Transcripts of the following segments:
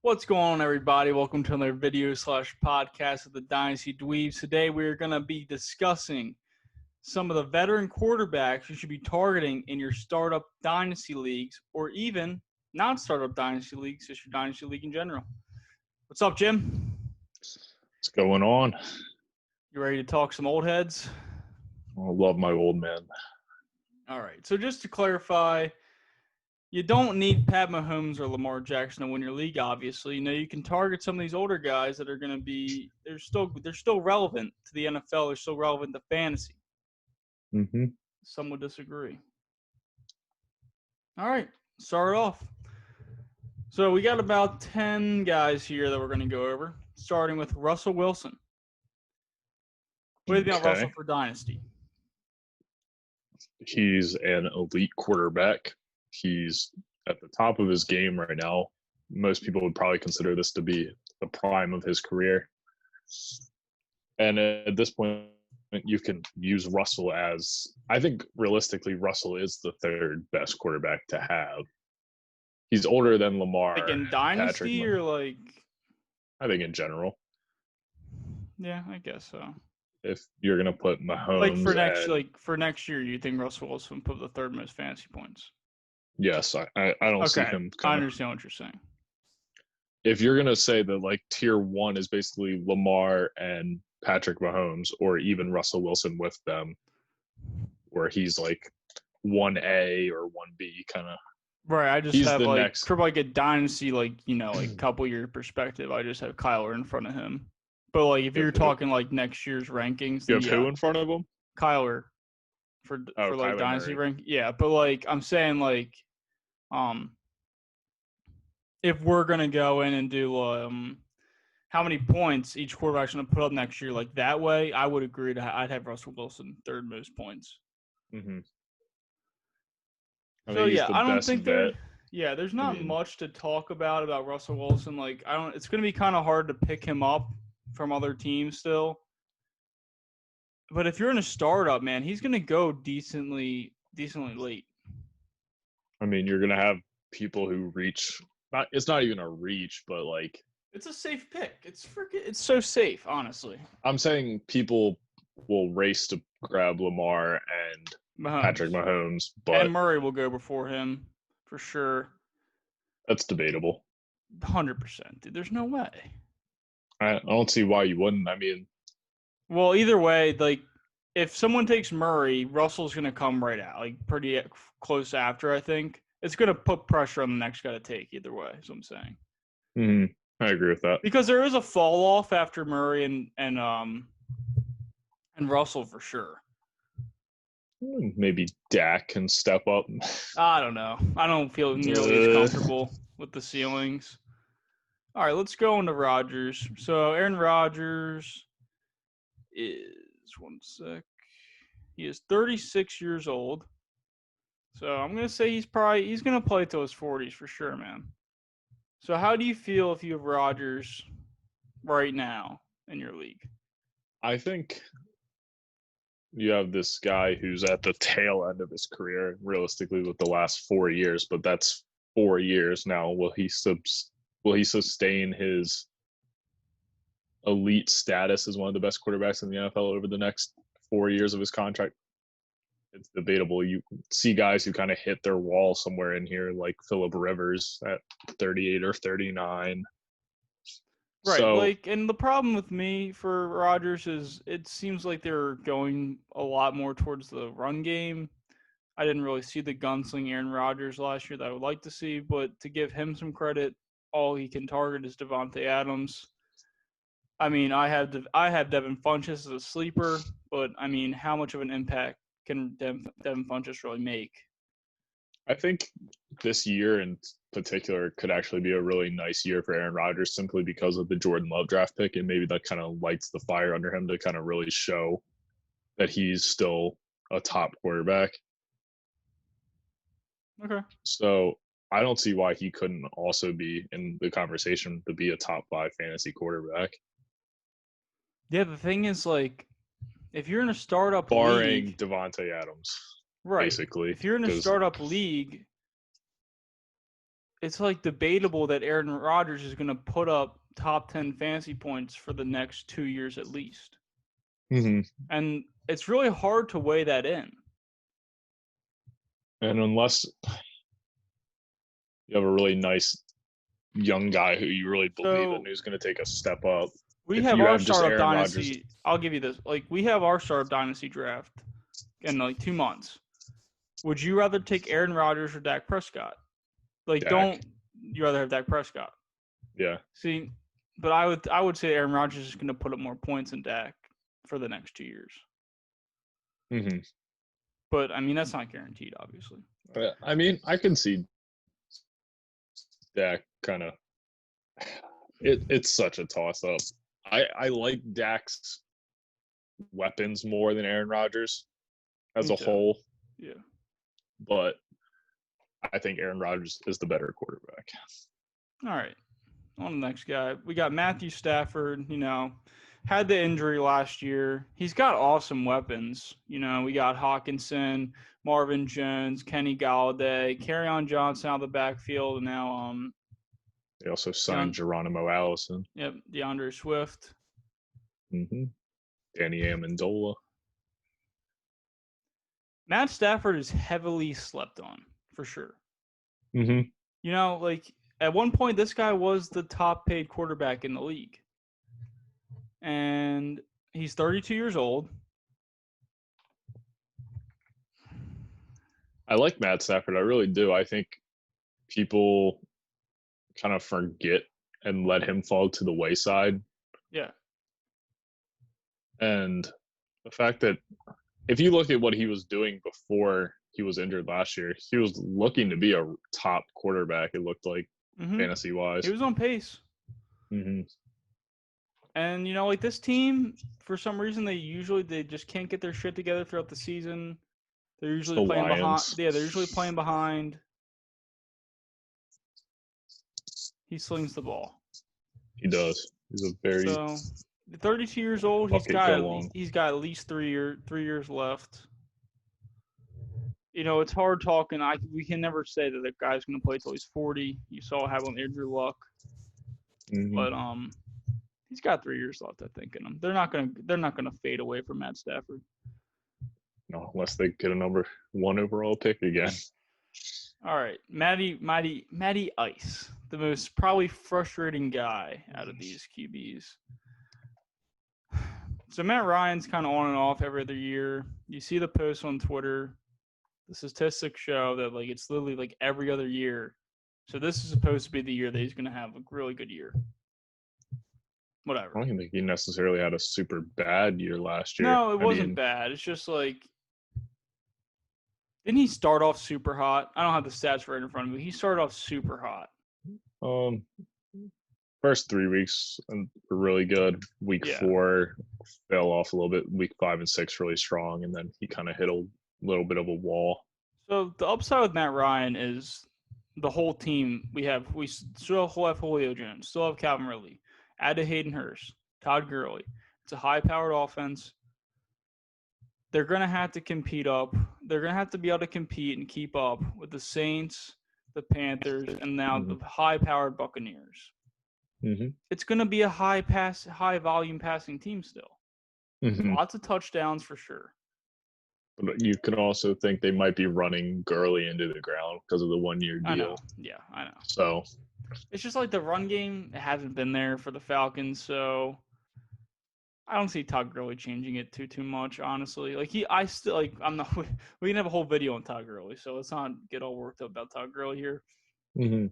What's going on, everybody? Welcome to another video/podcast of the Dynasty Dweebs. Today, we're going to be discussing some of the veteran quarterbacks you should be targeting in your startup Dynasty leagues or even non-startup Dynasty leagues, just your Dynasty league in general. What's up, Jim? What's going on? You ready to talk some old heads? I love my old man. All right. So just to clarify, you don't need Pat Mahomes or Lamar Jackson to win your league, obviously. You know, you can target some of these older guys that are going to be – they're still relevant to the NFL. They're still relevant to fantasy. Mm-hmm. Some would disagree. All right. Start off. So we got about 10 guys here that we're going to go over, starting with Russell Wilson. What do you think about Russell for Dynasty? He's an elite quarterback. He's at the top of his game right now. Most people would probably consider this to be the prime of his career. And at this point, you can use Russell as, I think realistically, Russell is the third best quarterback to have. He's older than Lamar. Like in Dynasty or like? I think in general. Yeah, I guess so. If you're gonna put Mahomes for next year, you think Russell Wilson put the third most fantasy points? Yes, I don't see him coming. I understand what you're saying. If you're gonna say that like tier one is basically Lamar and Patrick Mahomes, or even Russell Wilson with them, where he's like 1A or 1B kind of. Right, I just have like for like a dynasty, like like couple year perspective. I just have Kyler in front of him. But like if you're talking like next year's rankings, you have who in front of him? Kyler for like Kyler dynasty Murray. rank. Yeah, but like I'm saying like, if we're gonna go in and do how many points each quarterback's gonna put up next year, like that way, I would agree I'd have Russell Wilson third most points. Mm-hmm. So yeah, I don't think there's not much to talk about Russell Wilson. Like it's gonna be kind of hard to pick him up from other teams still. But if you're in a startup, man, he's gonna go decently late. I mean, you're gonna have people who reach. It's not even a reach, but like it's a safe pick. It's so safe, honestly. I'm saying people will race to grab Lamar and Patrick Mahomes, and Murray will go before him for sure. That's debatable. 100%, dude. There's no way. I don't see why you wouldn't. I mean, well, either way, like if someone takes Murray, Russell's gonna come right out, like pretty close after. I think it's gonna put pressure on the next guy to take. Either way, is what I'm saying. I agree with that because there is a fall off after Murray and Russell for sure. Maybe Dak can step up. I don't know. I don't feel nearly as comfortable with the ceilings. All right, let's go into Rodgers. So Aaron Rodgers is he is 36 years old. So I'm gonna say he's gonna play till his 40s for sure, man. So how do you feel if you have Rodgers right now in your league? I think you have this guy who's at the tail end of his career, realistically, with the last 4 years, but that's 4 years now. Will he sustain his elite status as one of the best quarterbacks in the NFL over the next 4 years of his contract? It's debatable. You see guys who kind of hit their wall somewhere in here, like Phillip Rivers at 38 or 39. Right, so, and the problem with me for Rodgers is it seems like they're going a lot more towards the run game. I didn't really see the gunsling Aaron Rodgers last year that I would like to see, but to give him some credit, all he can target is Devontae Adams. I mean, I have Devin Funchess as a sleeper, but I mean, how much of an impact can Devin Funchess really make? I think this year in particular could actually be a really nice year for Aaron Rodgers simply because of the Jordan Love draft pick, and maybe that kind of lights the fire under him to kind of really show that he's still a top quarterback. Okay. So I don't see why he couldn't also be in the conversation to be a top 5 fantasy quarterback. Yeah, the thing is, like, if you're in a startup barring league, Devontae Adams, right? Basically, if you're in a startup league, it's like debatable that Aaron Rodgers is going to put up top 10 fantasy points for the next 2 years at least. Mm-hmm. And it's really hard to weigh that in. And unless you have a really nice young guy who you really believe in who's going to take a step up. We have our startup dynasty. I'll give you this. Like, we have our startup dynasty draft in like 2 months. Would you rather take Aaron Rodgers or Dak Prescott? Like, don't you rather have Dak Prescott? Yeah. See, but I would say Aaron Rodgers is going to put up more points than Dak for the next 2 years. Mm-hmm. But I mean, that's not guaranteed, obviously. I mean, I can see Dak kind of. It's such a toss up. I like Dak's weapons more than Aaron Rodgers as a whole. Yeah. But I think Aaron Rodgers is the better quarterback. All right. On the next guy. We got Matthew Stafford, had the injury last year. He's got awesome weapons. We got Hawkinson, Marvin Jones, Kenny Galladay, Kerryon Johnson out of the backfield, and now they also signed Geronimo Allison. Yep, DeAndre Swift. Mm-hmm. Danny Amendola. Matt Stafford is heavily slept on, for sure. Mm-hmm. Like at one point, this guy was the top paid quarterback in the league. And he's 32 years old. I like Matt Stafford. I really do. I think people kind of forget and let him fall to the wayside. Yeah. And the fact that if you look at what he was doing before he was injured last year, he was looking to be a top quarterback, it looked like, fantasy-wise. He was on pace. Mm-hmm. And, like this team, for some reason, they just can't get their shit together throughout the season. They're usually playing behind. Yeah, they're usually playing behind. He slings the ball. He does. He's a very 32 years old. He's got at least 3 years left. It's hard talking. We can never say that the guy's going to play till he's 40. You saw what happened with Andrew Luck. Mm-hmm. But he's got 3 years left, I think, in him. They're not gonna fade away from Matt Stafford. No, unless they get a number 1 overall pick again. All right, Matty Ice, the most probably frustrating guy out of these QBs. So Matt Ryan's kind of on and off every other year. You see the posts on Twitter. The statistics show that like it's literally like every other year. So this is supposed to be the year that he's going to have a really good year. Whatever. I don't think he necessarily had a super bad year last year. No, it wasn't bad. It's just like, didn't he start off super hot? I don't have the stats right in front of me. He started off super hot. First 3 weeks were really good. Week 4 fell off a little bit. Week 5 and 6 really strong, and then he kind of hit a little bit of a wall. So the upside with Matt Ryan is the whole team. We still have Julio Jones, still have Calvin Ridley, added Hayden Hurst, Todd Gurley. It's a high-powered offense. They're going to have to compete up. They're going to have to be able to compete and keep up with the Saints, the Panthers, and now the high-powered Buccaneers. Mm-hmm. It's going to be a high-volume passing team still. Mm-hmm. Lots of touchdowns for sure. But you could also think they might be running Gurley into the ground because of the 1-year deal. I know. Yeah, I know. So it's just like the run game hasn't been there for the Falcons, so I don't see Todd Gurley changing it too much, honestly. Like I'm not. We can have a whole video on Todd Gurley, so let's not get all worked up about Todd Gurley here. Mm-hmm.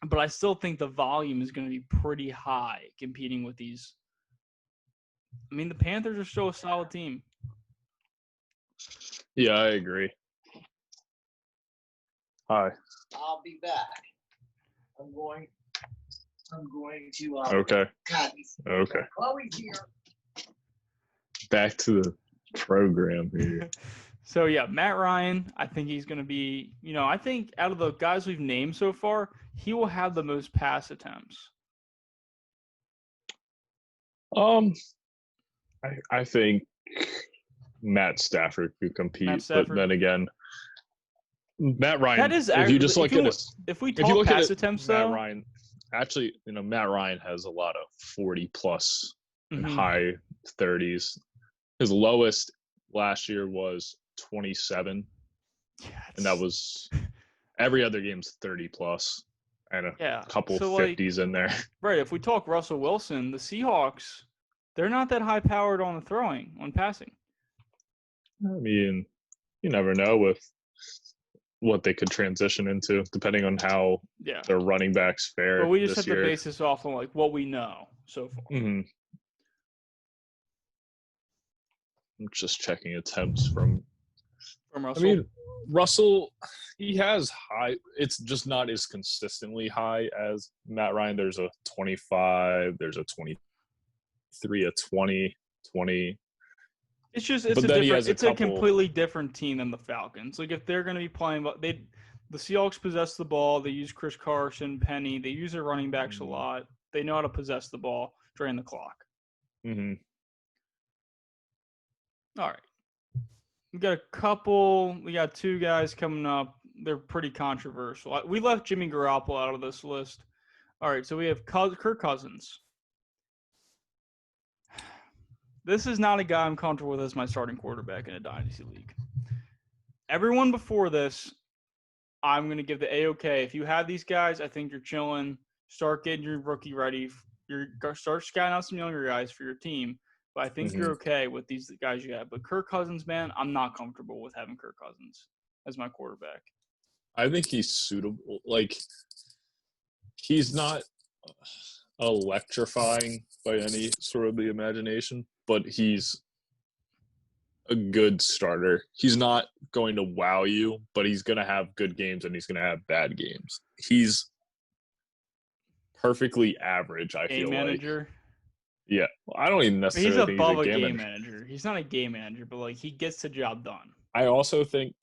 But I still think the volume is going to be pretty high competing with these. I mean, the Panthers are still a solid team. Yeah, I agree. Hi. I'll be back. I'm going to. Okay. Okay. Chloe's here. Back to the program here. So, yeah, Matt Ryan, I think he's going to be, I think out of the guys we've named so far, he will have the most pass attempts. I think Matt Stafford could compete, but then again, Matt Ryan. That is if you just look at if we talk pass attempts, Matt though, Ryan. Actually, Matt Ryan has a lot of 40 plus and Mhm. high 30s. His lowest last year was 27, and that was every other game's 30 plus, and a couple 50s in there. Right. If we talk Russell Wilson, the Seahawks, they're not that high powered on passing. I mean, you never know with what they could transition into, depending on how their running backs fare. But we just have to base this off on what we know so far. Mm-hmm. I'm just checking attempts from Russell. I mean, Russell, he has high. It's just not as consistently high as Matt Ryan. There's a 25. There's a 23, a 20, 20. It's just it's a completely different team than the Falcons. Like if they're going to be playing, the Seahawks possess the ball. They use Chris Carson, Penny. They use their running backs a lot. They know how to possess the ball during the clock. Mm-hmm. All right. We got two guys coming up. They're pretty controversial. We left Jimmy Garoppolo out of this list. All right, so we have Kirk Cousins. This is not a guy I'm comfortable with as my starting quarterback in a Dynasty league. Everyone before this, I'm going to give the A-OK. If you have these guys, I think you're chilling. Start getting your rookie ready. Start scouting out some younger guys for your team. But I think you're okay with these guys you have. But Kirk Cousins, man, I'm not comfortable with having Kirk Cousins as my quarterback. I think he's suitable. Like, he's not electrifying by any sort of the imagination, but he's a good starter. He's not going to wow you, but he's going to have good games and he's going to have bad games. He's perfectly average, I feel manager. Yeah, I don't even necessarily think he's above a game manager. He's not a game manager, but he gets the job done. I also think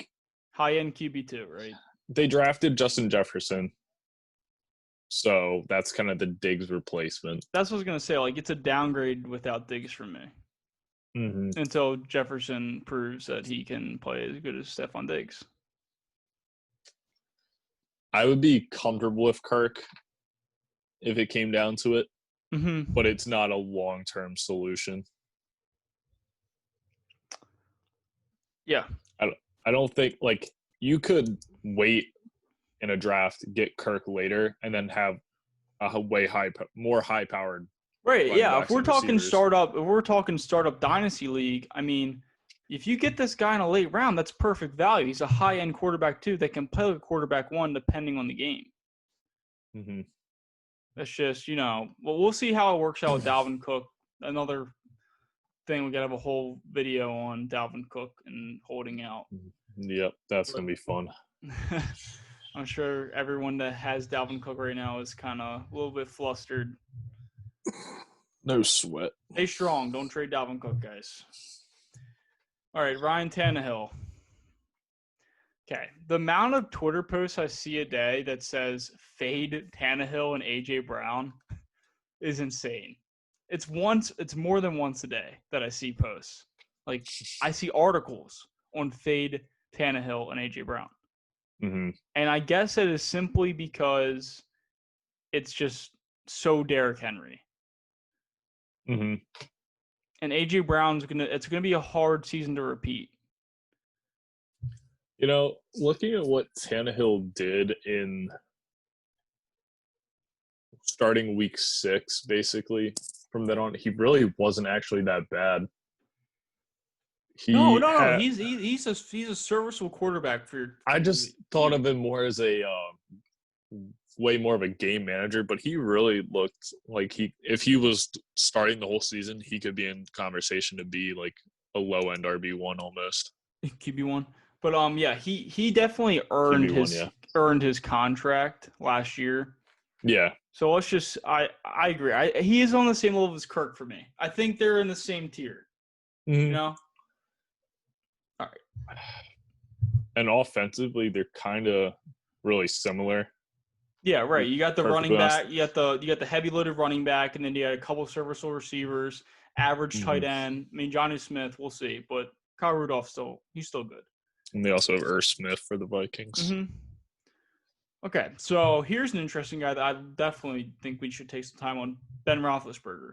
high-end QB2, right? They drafted Justin Jefferson, so that's kind of the Diggs replacement. That's what I was gonna say. It's a downgrade without Diggs for me. Mm-hmm. Until Jefferson proves that he can play as good as Stephon Diggs. I would be comfortable with Kirk if it came down to it. Mm-hmm. But it's not a long-term solution. Yeah. I don't think you could wait in a draft, get Kirk later, and then have a more high-powered. Right. Yeah. If we're talking startup Dynasty League, I mean, if you get this guy in a late round, that's perfect value. He's a high-end quarterback too that can play like a quarterback one depending on the game. Mm-hmm. That's just, we'll see how it works out with Dalvin Cook. Another thing, we got to have a whole video on Dalvin Cook and holding out. Yep, that's going to be fun. I'm sure everyone that has Dalvin Cook right now is kind of a little bit flustered. No sweat. Stay strong. Don't trade Dalvin Cook, guys. All right, Ryan Tannehill. Okay, the amount of Twitter posts I see a day that says fade Tannehill and A.J. Brown is insane. It's more than once a day that I see posts. I see articles on fade Tannehill and A.J. Brown. Mm-hmm. And I guess it is simply because it's just so Derrick Henry. Mm-hmm. And A.J. Brown's it's gonna be a hard season to repeat. Looking at what Tannehill did in starting week 6, basically, from then on, he really wasn't actually that bad. No. He's a serviceable quarterback for your. I just thought of him more as a way more of a game manager, but he really looked like if he was starting the whole season, he could be in conversation to be like a low end RB1 almost. QB1. But he definitely earned his contract last year. Yeah. So let's just I agree. He is on the same level as Kirk for me. I think they're in the same tier. Mm-hmm. All right. And offensively, they're kind of really similar. Yeah, right. You got the running back. You got the heavy loaded running back, and then you got a couple of serviceable receivers, average tight end. I mean, Johnny Smith, we'll see, but Kyle Rudolph he's still good. And they also have Smith for the Vikings. Mm-hmm. Okay, so here's an interesting guy that I definitely think we should take some time on, Ben Roethlisberger.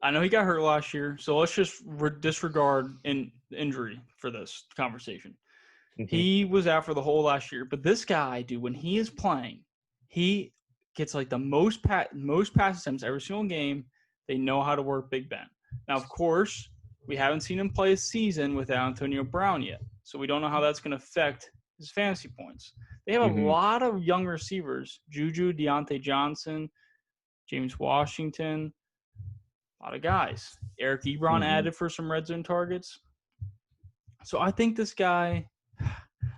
I know he got hurt last year, so let's just disregard injury for this conversation. Mm-hmm. He was out for the whole last year, but this guy, dude, when he is playing, he gets like the most pass attempts every single game. They know how to work Big Ben. Now, of course, we haven't seen him play a season without Antonio Brown yet, so we don't know how that's going to affect his fantasy points. They have a lot of young receivers: Juju, Deontay Johnson, James Washington, a lot of guys. Eric Ebron added for some red zone targets. So I think this guy,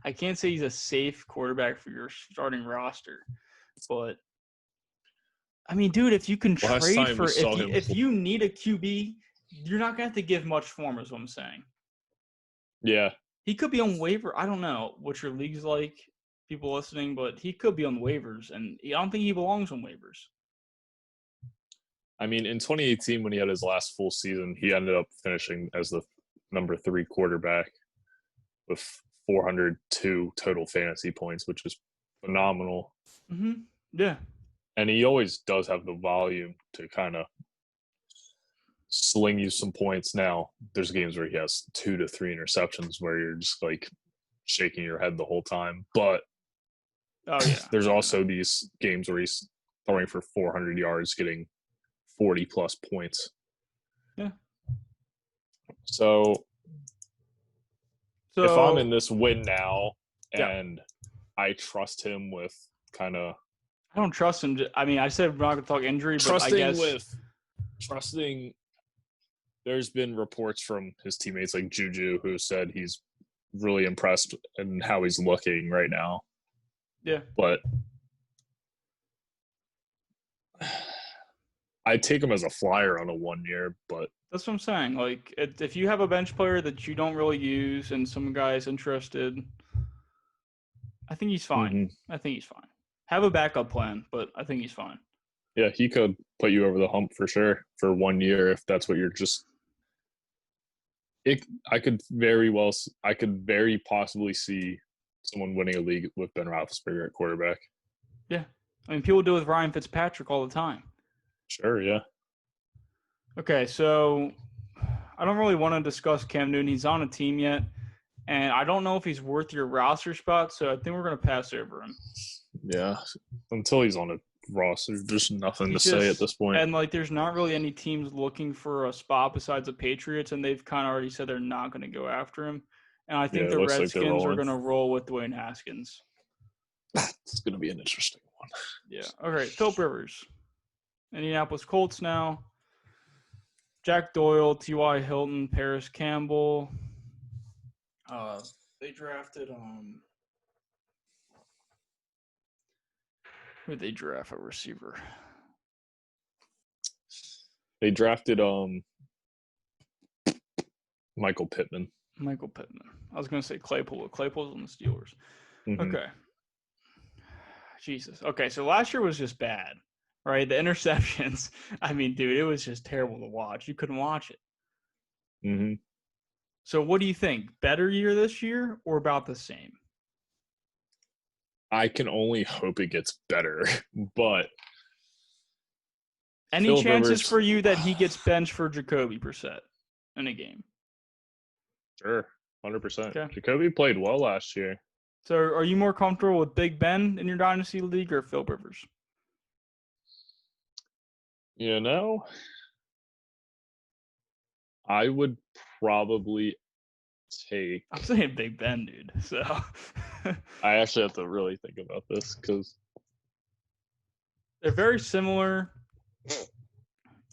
I can't say he's a safe quarterback for your starting roster, but I mean, dude, if you can trade for if you need a QB, you're not gonna have to give much for him, is what I'm saying. Yeah. He could be on waiver. I don't know what your league's like, people listening, but he could be on waivers, and I don't think he belongs on waivers. I mean, in 2018, when he had his last full season, he ended up finishing as the number 3 quarterback with 402 total fantasy points, which is phenomenal. Mm-hmm. Yeah. And he always does have the volume to kind of sling you some points. Now, there's games where he has 2 to 3 interceptions where you're just like shaking your head the whole time. But there's also these games where he's throwing for 400 yards, getting 40-plus points. Yeah. So if I'm in this win now and I trust him with kind of – I don't trust him. I mean, I said we're not going to talk injury, but I guess – Trusting – there's been reports from his teammates like Juju who said he's really impressed in how he's looking right now. Yeah. But I'd take him as a flyer on a 1 year, but that's what I'm saying. Like, if you have a bench player that you don't really use and some guy is interested, I think he's fine. I think he's fine. Have a backup plan, but I think he's fine. Yeah, he could put you over the hump for sure for 1 year if that's what you're just. I could very possibly see someone winning a league with Ben Roethlisberger at quarterback. Yeah, I mean, people do it with Ryan Fitzpatrick all the time. Sure, yeah. Okay, so I don't really want to discuss Cam Newton. He's on a team yet, and I don't know if he's worth your roster spot, so I think we're going to pass over him. Yeah, until he's on a roster, there's nothing to say at this point. And, like, there's not really any teams looking for a spot besides the Patriots, and they've kind of already said they're not going to go after him. And I think the Redskins are going to roll with Dwayne Haskins. It's going to be an interesting one. Yeah. All right, Philip Rivers. Indianapolis Colts now. Jack Doyle, T.Y. Hilton, Paris Campbell. They drafted who did they draft a receiver? They drafted Michael Pittman. Michael Pittman. I was going to say Claypool, but Claypool's on the Steelers. Okay. Jesus. Okay, so last year was just bad, right? The interceptions. I mean, dude, it was just terrible to watch. You couldn't watch it. So what do you think? Better year this year or about the same? I can only hope it gets better, but any chances for you that he gets benched for Jacoby Brissett in a game? Sure, 100%. Okay. Jacoby played well last year. So are you more comfortable with Big Ben in your Dynasty League or Phil Rivers? You know, I would probably take. I'm saying Big Ben, dude. So I actually have to really think about this because they're very similar.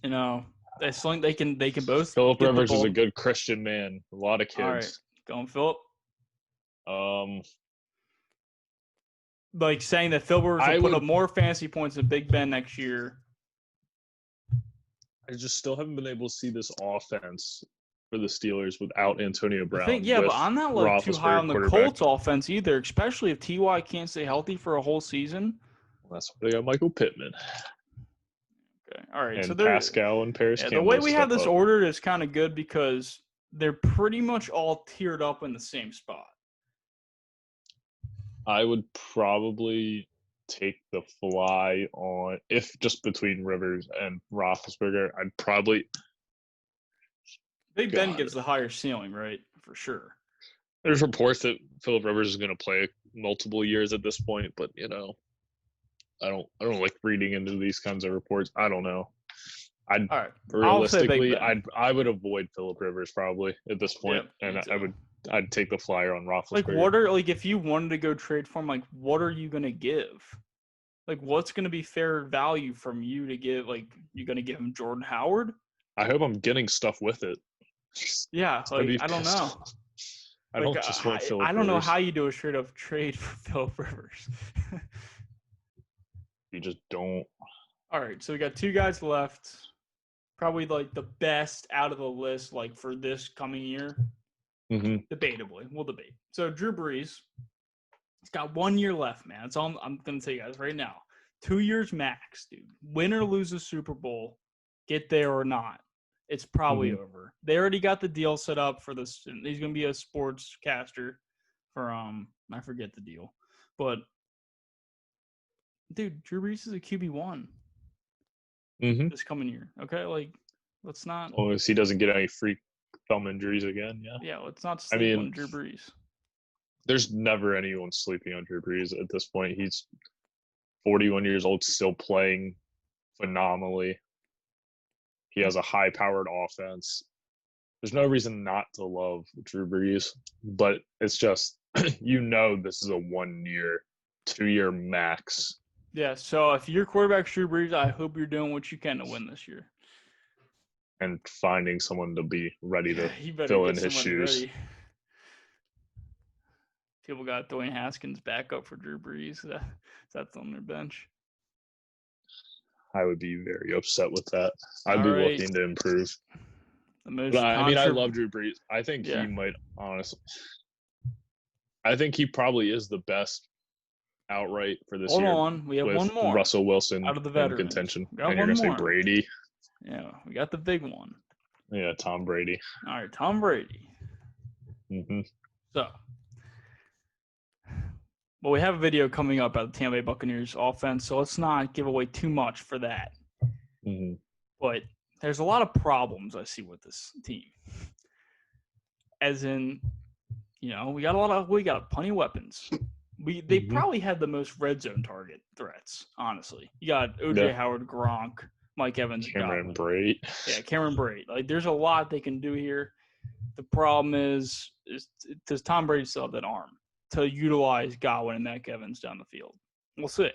You know, they can both. Philip Rivers is a good Christian man. A lot of kids. All right, going Philip. Like saying that Phil Rivers will put up more fantasy points than Big Ben next year. I just still haven't been able to see this offense for the Steelers without Antonio Brown. But I'm not like too high on the Colts offense either, especially if T.Y. can't stay healthy for a whole season. Well, that's why they got Michael Pittman. Okay, all right. And so Pascal and Paris Campbell. The way we have this ordered is kind of good because they're pretty much all tiered up in the same spot. I would probably take the fly on if just between Rivers and Roethlisberger. I'd probably. Big Ben gives the higher ceiling, right? For sure. There's reports that Phillip Rivers is going to play multiple years at this point, but I don't like reading into these kinds of reports. I don't know. Realistically, I would avoid Phillip Rivers probably at this point, and I'd take the flyer on Roethlisberger. Like if you wanted to go trade for him, like what are you gonna give? Like what's gonna be fair value from you to give? Like you gonna give him Jordan Howard? I hope I'm getting stuff with it. Yeah, like I don't know. I don't just want Phillip Rivers. I don't know how you do a straight up trade for Phillip Rivers. You just don't. All right, so we got 2 guys left. Probably like the best out of the list, like for this coming year. Mm-hmm. Debatably, we'll debate. So Drew Brees, he's got 1 year left, man. That's all I'm gonna tell you guys right now. 2 years max, dude. Win or lose the Super Bowl, get there or not, it's probably over. They already got the deal set up for this. He's gonna be a sportscaster for I forget the deal, but dude, Drew Brees is a QB1 this coming year. Okay, like let's not. Oh, he doesn't get any freak thumb injuries again. Yeah, let's not sleep on Drew Brees. There's never anyone sleeping on Drew Brees at this point. He's 41 years old, still playing phenomenally. He has a high-powered offense. There's no reason not to love Drew Brees, but it's just this is a 1 year, 2 year max. Yeah, so if your quarterback's Drew Brees, I hope you're doing what you can to win this year. And finding someone to be ready to fill in his shoes. Ready. People got Dwayne Haskins back up for Drew Brees. That's on their bench. I would be very upset with that. I'd be looking to improve. I love Drew Brees. I think he might honestly. I think he probably is the best outright for this year. Hold on, we have one more. Russell Wilson out of the veterans. In contention. And you're gonna say Brady. Yeah, we got the big one. Yeah, Tom Brady. All right, Tom Brady. So, well, we have a video coming up about the Tampa Bay Buccaneers offense, so let's not give away too much for that. But there's a lot of problems I see with this team. As in, we got plenty of weapons. They probably had the most red zone target threats, honestly. You got O.J. Howard, Gronk, Mike Evans, Cameron Brate. Yeah, Cameron Brate. Like, there's a lot they can do here. The problem is does Tom Brady still have that arm to utilize Godwin and Mike Evans down the field? We'll see.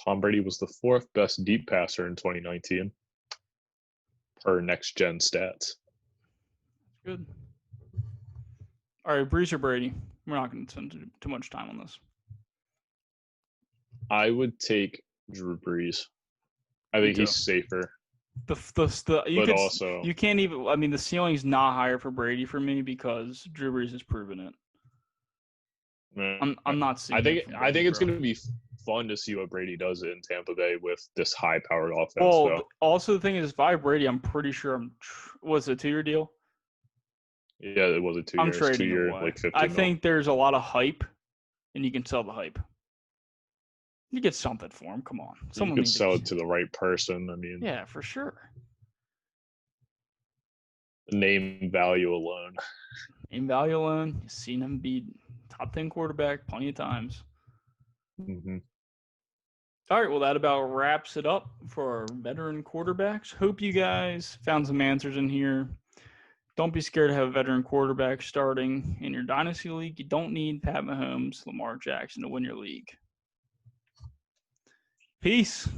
Tom Brady was the 4th best deep passer in 2019 per Next Gen Stats. Good. All right, Brees or Brady? We're not going to spend too much time on this. I would take Drew Brees. I think he's safer. You can't even. I mean, the ceiling's not higher for Brady for me because Drew Brees has proven it. I'm not seeing. I think it's going to be fun to see what Brady does in Tampa Bay with this high-powered offense. Well, also the thing is, if I have Brady, I'm pretty sure was it a 2-year deal? Yeah, it was a 2 year. I'm trading 2 year, away. like 50 I think there's a lot of hype, and you can sell the hype. You get something for him. Come on, you could sell it to the right person. I mean, yeah, for sure. Name value alone. Name value alone. You've seen him be top 10 quarterback plenty of times. All right, well, that about wraps it up for our veteran quarterbacks. Hope you guys found some answers in here. Don't be scared to have a veteran quarterback starting in your Dynasty league. You don't need Pat Mahomes, Lamar Jackson to win your league. Peace.